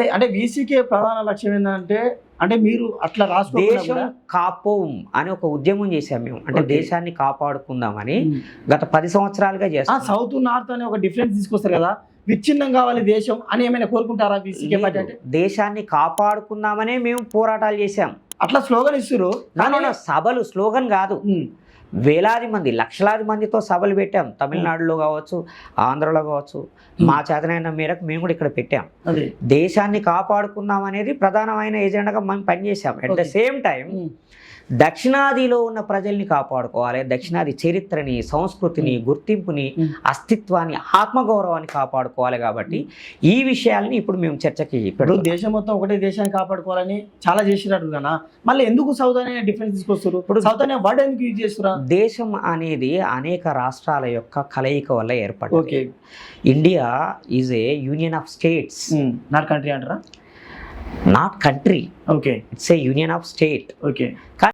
అదే అంటే వీసీకే ప్రధాన లక్ష్యం ఏంటంటే అంటే మీరు అట్లా దేశం రాసుకోకుండా కాపోం అని ఒక ఉద్యమం చేశాం మేము. అంటే Okay. దేశాన్ని కాపాడుకుందామని గత 10 సంవత్సరాలుగా చేస్తాం. సౌత్ నార్త్ అనే ఒక డిఫరెన్స్ తీసుకొస్తారు కదా, విచ్ఛిన్నం కావాలి దేశం అని ఏమైనా కోరుకుంటారా వీసీకే పార్టీ అంటే? దేశాన్ని కాపాడుకుందామనే మేము పోరాటాలు చేశాం. అట్లా స్లోగన్ ఇస్తారు. సభలు స్లోగన్ కాదు, వేలాది మంది లక్షలాది మందితో సభలు పెట్టాం. తమిళనాడులో కావచ్చు, ఆంధ్రలో కావచ్చు, మా చేతనైన మేరకు మేము కూడా ఇక్కడ పెట్టాం. అదే దేశాన్ని కాపాడుకుందాం అనేది ప్రధానమైన ఎజెండాగా మేము పనిచేసాం. అట్ ద సేమ్ టైం దక్షిణాదిలో ఉన్న ప్రజల్ని కాపాడుకోవాలి, దక్షిణాది చరిత్రని, సంస్కృతిని, గుర్తింపుని, అస్తిత్వాన్ని, ఆత్మగౌరవాన్ని కాపాడుకోవాలి. కాబట్టి ఈ విషయాల్ని ఇప్పుడు మేము చర్చకి ఇప్పుడు దేశం మొత్తం ఒకటే దేశాన్ని కాపాడుకోవాలని చాలా చేసినట్టు కదా, మళ్ళీ ఎందుకు సౌత్ అనే డిఫరెన్స్ తీసుకొస్తారు? ఇప్పుడు సౌత్ అనే వర్డ్ ఎందుకు యూజ్ చేస్తురా? దేశం అనేది అనేక రాష్ట్రాల యొక్క కలయిక వల్ల ఏర్పడింది. Okay, India is a union of states, not country అంటారా? Not country, okay, it's a union of state. Okay, కానీ